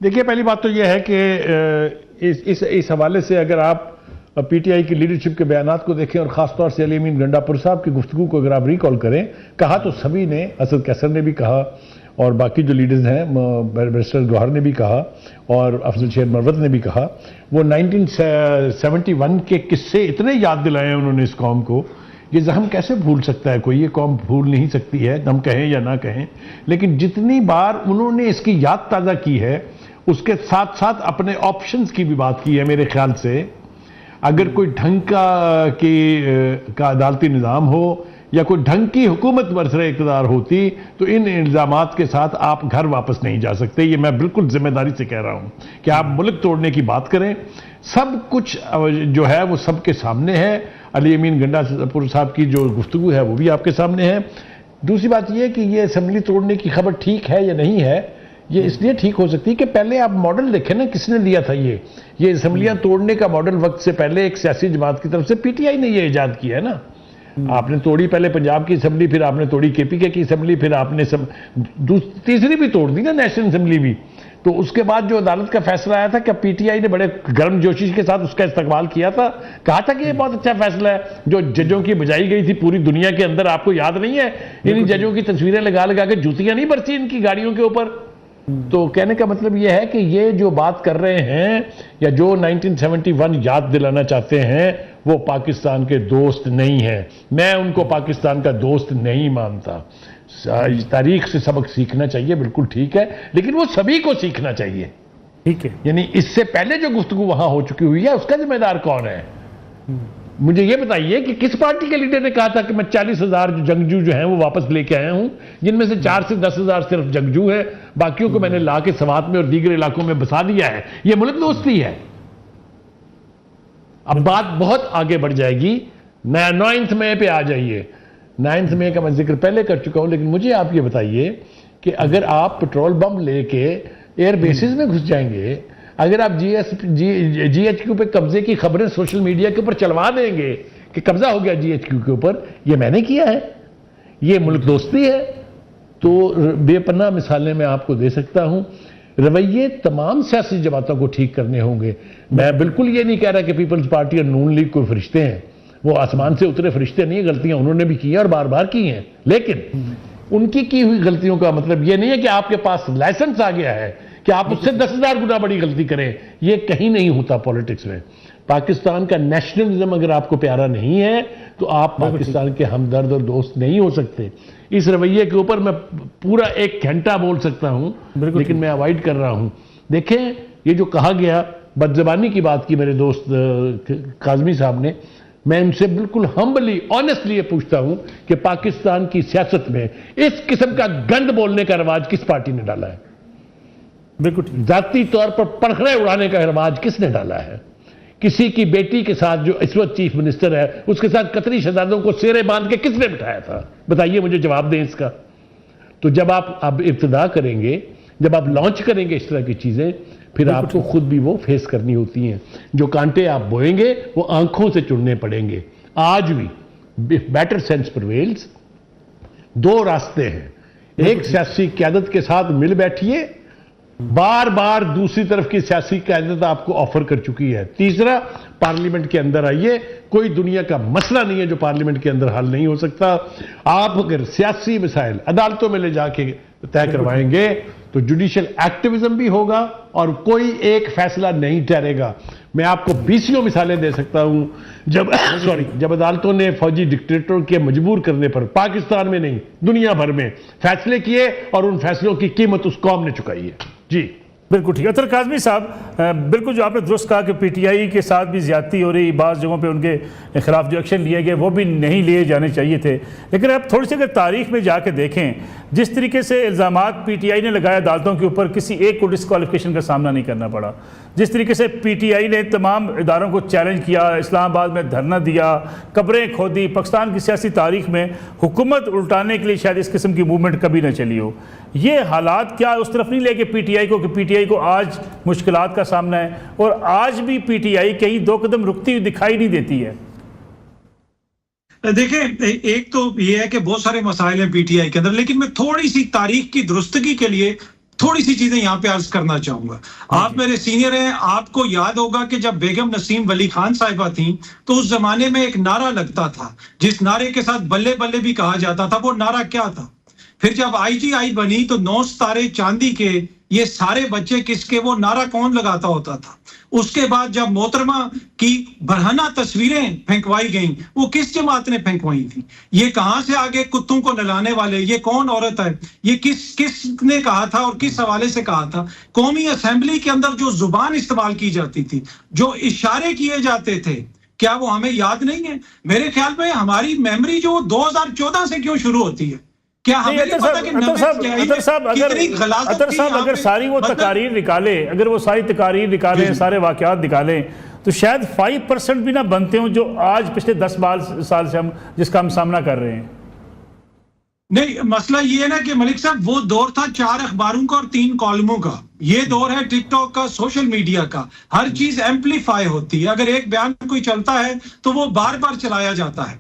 دیکھیے پہلی بات تو یہ ہے کہ اس حوالے سے اگر آپ پی ٹی آئی کی لیڈرشپ کے بیانات کو دیکھیں اور خاص طور سے علی امین گنڈاپور صاحب کی گفتگو کو اگر آپ ریکال کریں، کہا تو سبھی نے، اسد کیسر نے بھی کہا اور باقی جو لیڈرز ہیں بیرسٹر گوہر نے بھی کہا اور افضل شیر مروت نے بھی کہا، وہ 1971 کے قصے اتنے یاد دلائے ہیں انہوں نے اس قوم کو، یہ زخم کیسے بھول سکتا ہے کوئی؟ یہ قوم بھول نہیں سکتی ہے، ہم کہیں یا نہ کہیں، لیکن جتنی بار انہوں نے اس کی یاد تازہ کی ہے اس کے ساتھ ساتھ اپنے آپشنز کی بھی بات کی ہے میرے خیال سے۔ اگر کوئی ڈھنگ کا عدالتی نظام ہو یا کوئی ڈھنگ کی حکومت برسر اقتدار ہوتی تو ان الزامات کے ساتھ آپ گھر واپس نہیں جا سکتے۔ یہ میں بالکل ذمہ داری سے کہہ رہا ہوں کہ آپ ملک توڑنے کی بات کریں، سب کچھ جو ہے وہ سب کے سامنے ہے۔ علی امین گنڈاپور صاحب کی جو گفتگو ہے وہ بھی آپ کے سامنے ہے۔ دوسری بات یہ کہ یہ اسمبلی توڑنے کی خبر ٹھیک ہے یا نہیں ہے، یہ اس لیے ٹھیک ہو سکتی ہے کہ پہلے آپ ماڈل دیکھیں نا، کس نے لیا تھا یہ اسمبلیاں توڑنے کا ماڈل وقت سے پہلے ایک سیاسی جماعت کی طرف سے پی ٹی آئی نے یہ ایجاد کیا ہے نا۔ آپ نے توڑی پہلے پنجاب کی اسمبلی، پھر آپ نے توڑی کے پی کے کی اسمبلی، پھر آپ نے تیسری بھی توڑ دی نا، نیشنل اسمبلی بھی۔ تو اس کے بعد جو عدالت کا فیصلہ آیا تھا کہ پی ٹی آئی نے بڑے گرم جوشی کے ساتھ اس کا استقبال کیا تھا، کہا تھا کہ یہ بہت اچھا فیصلہ ہے۔ جو ججوں کی بجائی گئی تھی پوری دنیا کے اندر، آپ کو یاد نہیں ہے؟ ان ججوں کی تصویریں لگا کے جوتیاں نہیں برسی ان کی گاڑیوں کے اوپر۔ تو کہنے کا مطلب یہ ہے کہ یہ جو بات کر رہے ہیں یا جو 1971 یاد دلانا چاہتے ہیں وہ پاکستان کے دوست نہیں ہیں۔ میں ان کو پاکستان کا دوست نہیں مانتا۔ تاریخ سے سبق سیکھنا چاہیے، بالکل ٹھیک ہے، لیکن وہ سبھی کو سیکھنا چاہیے، ٹھیک ہے؟ یعنی اس سے پہلے جو گفتگو وہاں ہو چکی ہوئی ہے اس کا ذمہ دار کون ہے؟ مجھے یہ بتائیے کہ کس پارٹی کے لیڈر نے کہا تھا کہ میں 40,000 جنگجو جو ہیں وہ واپس لے کے آیا ہوں، جن میں سے 4 سے 10,000 صرف جنگجو ہیں، باقیوں کو میں نے لا کے سوات میں اور دیگر علاقوں میں بسا دیا ہے۔ یہ ملک دوستی ہے۔ اب بات بہت آگے بڑھ جائے گی، 9th مئی پہ آ جائیے۔ 9th مئی کا میں ذکر پہلے کر چکا ہوں، لیکن مجھے آپ یہ بتائیے کہ اگر آپ پٹرول بم لے کے ایئر بیسز میں گھس جائیں گے، اگر آپ جی ایچ کیو پہ قبضے کی خبریں سوشل میڈیا کے اوپر چلوا دیں گے کہ قبضہ ہو گیا جی ایچ کیو کے اوپر، یہ میں نے کیا ہے، یہ ملک دوستی ہے، تو بے پناہ مثالیں میں آپ کو دے سکتا ہوں۔ رویے تمام سیاسی جماعتوں کو ٹھیک کرنے ہوں گے۔ میں بالکل یہ نہیں کہہ رہا کہ پیپلز پارٹی اور نون لیگ کوئی فرشتے ہیں، وہ آسمان سے اترے فرشتے نہیں، غلطیاں انہوں نے بھی کی ہیں اور بار بار کی ہیں، لیکن ان کی ہوئی غلطیوں کا مطلب یہ نہیں ہے کہ آپ کے پاس لائسنس آ گیا ہے کہ آپ اس سے 10,000 گنا بڑی غلطی کریں۔ یہ کہیں نہیں ہوتا پولیٹکس میں۔ پاکستان کا نیشنلزم اگر آپ کو پیارا نہیں ہے تو آپ پاکستان کے ہمدرد اور دوست نہیں ہو سکتے۔ اس رویے کے اوپر میں پورا 1 گھنٹہ بول سکتا ہوں، لیکن میں اوائڈ کر رہا ہوں۔ دیکھیں یہ جو کہا گیا، بد زبانی کی بات کی میرے دوست کاظمی صاحب نے، میں ان سے بالکل ہمبلی آنیسٹلی یہ پوچھتا ہوں کہ پاکستان کی سیاست میں اس قسم کا گند بولنے کا رواج کس پارٹی نے ڈالا ہے؟ بالکل ذاتی طور پر پنکھڑے اڑانے کا رواج کس نے ڈالا ہے؟ کسی کی بیٹی کے ساتھ جو اس وقت چیف منسٹر ہے اس کے ساتھ قطری شہزادوں کو سیرے باندھ کے کس نے بٹھایا تھا؟ بتائیے مجھے، جواب دیں اس کا۔ تو جب آپ اب ابتدا کریں گے، جب آپ لانچ کریں گے اس طرح کی چیزیں، پھر آپ کو خود بھی وہ فیس کرنی ہوتی ہیں۔ جو کانٹے آپ بوئیں گے وہ آنکھوں سے چننے پڑیں گے۔ آج بھی بیٹر سینس پرویلز، 2 راستے ہیں۔ ایک سیاسی قیادت کے ساتھ مل بیٹھیے، بار بار دوسری طرف کی سیاسی قیادت آپ کو آفر کر چکی ہے۔ تیسرا، پارلیمنٹ کے اندر آئیے، کوئی دنیا کا مسئلہ نہیں ہے جو پارلیمنٹ کے اندر حل نہیں ہو سکتا۔ آپ اگر سیاسی مسائل عدالتوں میں لے جا کے طے کروائیں گے تو جوڈیشل ایکٹیویزم بھی ہوگا اور کوئی ایک فیصلہ نہیں ٹھہرے گا۔ میں آپ کو 20 مثالیں دے سکتا ہوں جب عدالتوں نے فوجی ڈکٹیٹروں کے مجبور کرنے پر پاکستان میں نہیں دنیا بھر میں فیصلے کیے اور ان فیصلوں کی قیمت اس قوم نے چکائی ہے۔ جی بالکل ٹھیک ہے۔ اطہر کاظمی صاحب، بالکل جو آپ نے درست کہا کہ پی ٹی آئی کے ساتھ بھی زیادتی ہو رہی، بعض جگہوں پہ ان کے خلاف جو ایکشن لیے گئے وہ بھی نہیں لیے جانے چاہیے تھے، لیکن آپ تھوڑی سی اگر تاریخ میں جا کے دیکھیں، جس طریقے سے الزامات پی ٹی آئی نے لگایا عدالتوں کے اوپر، کسی ایک کو ڈسکوالیفیکیشن کا سامنا نہیں کرنا پڑا۔ جس طریقے سے پی ٹی آئی نے تمام اداروں کو چیلنج کیا، اسلام آباد میں دھرنا دیا، قبریں کھودی، پاکستان کی سیاسی تاریخ میں حکومت الٹانے کے لیے شاید اس قسم کی موومنٹ کبھی نہ چلی ہو۔ یہ حالات کیا اس طرف نہیں لے کے پی ٹی آئی کو کہ پی ٹی آئی کو آج مشکلات کا سامنا ہے اور آج بھی پی ٹی آئی کہیں 2 قدم رکتی ہوئی دکھائی نہیں دیتی ہے؟ دیکھیں، ایک تو یہ ہے کہ بہت سارے مسائل ہیں پی ٹی آئی کے اندر، لیکن میں تھوڑی سی تاریخ کی درستگی کے لیے تھوڑی سی چیزیں یہاں پہ عرض کرنا چاہوں گا. آپ میرے سینئر ہیں, آپ کو یاد ہوگا کہ جب بیگم نسیم ولی خان صاحبہ تھیں تو اس زمانے میں ایک نعرہ لگتا تھا جس نعرے کے ساتھ بلے بلے بھی کہا جاتا تھا. وہ نعرہ کیا تھا؟ پھر جب IGI بنی تو 9 ستارے چاندی کے یہ سارے بچے کس کے, وہ نعرہ کون لگاتا ہوتا تھا؟ اس کے بعد جب محترمہ کی برہنہ تصویریں پھینکوائی گئیں, وہ کس جماعت نے پھینکوائی تھی؟ یہ کہاں سے آگے کتوں کو نہلانے والے, یہ کون عورت ہے؟ یہ کس نے کہا تھا اور کس حوالے سے کہا تھا؟ قومی اسمبلی کے اندر جو زبان استعمال کی جاتی تھی, جو اشارے کیے جاتے تھے, کیا وہ ہمیں یاد نہیں ہے؟ میرے خیال میں ہماری میموری جو 2014 سے کیوں شروع ہوتی ہے. کیا ہمیں نہیں پتا کہ اطہر صاحب اگر ساری وہ تقاریر نکالے, اگر وہ ساری تقاریر نکالیں, سارے واقعات نکالیں, تو شاید 5% بھی نہ بنتے ہوں جو آج پچھلے 10 سال سے ہم جس کا ہم سامنا کر رہے ہیں. نہیں, مسئلہ یہ ہے نا کہ ملک صاحب وہ دور تھا 4 اخباروں کا اور 3 کالموں کا. یہ دور ہے ٹک ٹاک کا, سوشل میڈیا کا. ہر چیز ایمپلیفائی ہوتی ہے. اگر ایک بیان کوئی چلتا ہے تو وہ بار بار چلایا جاتا ہے.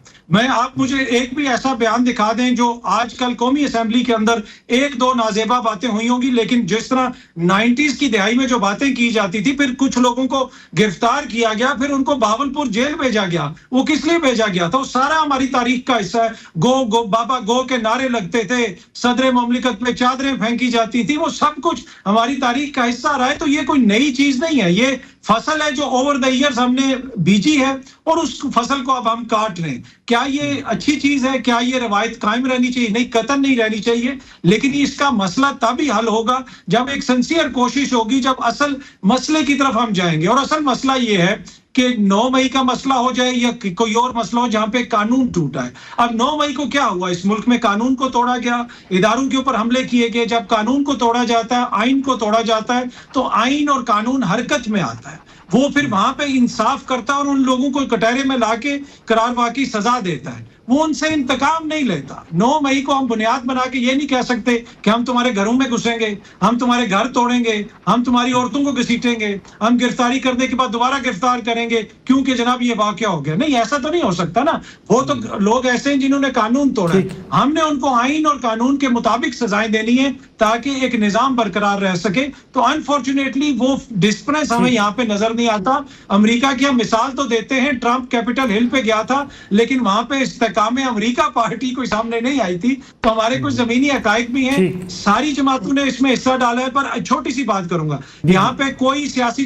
آپ مجھے ایک بھی ایسا بیان دکھا دیں جو آج کل قومی اسمبلی کے اندر 1-2 نازیبا باتیں ہوئی ہوں گی, لیکن جس طرح 90s کی دہائی میں جو باتیں کی جاتی تھی, پھر کچھ لوگوں کو گرفتار کیا گیا, پھر ان کو بہاولپور جیل بھیجا گیا. وہ کس لیے بھیجا گیا تھا؟ وہ سارا ہماری تاریخ کا حصہ ہے. گو بابا گو کے نعرے لگتے تھے, صدر مملکت میں چادریں پھینکی جاتی تھی, وہ سب کچھ ہماری تاریخ کا حصہ رہا ہے. تو یہ کوئی نئی چیز نہیں ہے, یہ فصل ہے جو اوور دا ایئرز ہم نے بیجی ہے اور اس فصل کو اب ہم کاٹ رہے ہیں. کیا یہ اچھی چیز ہے؟ کیا یہ روایت قائم رہنی چاہیے؟ نہیں, قطعاً نہیں رہنی چاہیے. لیکن اس کا مسئلہ تب ہی حل ہوگا جب ایک سنسیئر کوشش ہوگی, جب اصل مسئلے کی طرف ہم جائیں گے. اور اصل مسئلہ یہ ہے کہ 9 مئی کا مسئلہ ہو جائے یا کوئی اور مسئلہ ہو جہاں پہ قانون ٹوٹا ہے. اب 9 مئی کو کیا ہوا؟ اس ملک میں قانون کو توڑا گیا, اداروں کے اوپر حملے کیے گئے. جب قانون کو توڑا جاتا ہے, آئین کو توڑا جاتا ہے, تو آئین اور قانون حرکت میں آتا ہے. وہ پھر وہاں پہ انصاف کرتا ہے اور ان لوگوں کو کٹہرے میں لا کے قرار واقعی سزا دیتا ہے. وہ ان سے انتقام نہیں لیتا. 9 مئی کو ہم بنیاد بنا کے یہ نہیں کہہ سکتے کہ ہم تمہارے گھروں میں گھسیں گے, ہم تمہارے گھر توڑیں گے, ہم تمہاری عورتوں کو گھسیٹیں گے, ہم گرفتاری کرنے کے بعد دوبارہ گرفتار کریں گے کیونکہ جناب یہ واقعہ ہو گیا. نہیں, ایسا تو نہیں ہو سکتا نا. وہ تو لوگ ایسے ہیں جنہوں نے قانون توڑا ہے. ہم نے ان کو آئین اور قانون کے مطابق سزائیں دینی ہیں تاکہ ایک نظام برقرار رہ سکے. تو انفارچونیٹلی وہ ڈسپرنس ہمیں یہاں پہ نظر نہیں آتا. امریکہ کی ہم مثال تو دیتے ہیں, ٹرمپ کیپٹل ہل پہ گیا تھا لیکن وہاں پہ استحکام امریکہ پارٹی کوئی سامنے نہیں آئی تھی. تو ہمارے کچھ زمینی حقائق بھی ہیں, ساری جماعتوں نے اس میں حصہ ڈالا ہے. پر چھوٹی سی بات کروں گا, یہاں پہ کوئی سیاسی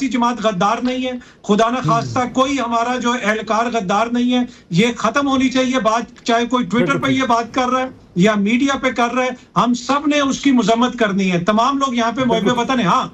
جماعت غدار نہیں ہے, خدا نہ خواستہ کوئی ہمارا جو اہلکار غدار نہیں ہے. یہ ختم ہونی چاہیے بات, چاہے کوئی ٹویٹر پہ یہ بات کر رہا ہے یا میڈیا پہ کر رہے ہیں, ہم سب نے اس کی مذمت کرنی ہے. تمام لوگ یہاں پہ محب وطن ہیں. ہاں,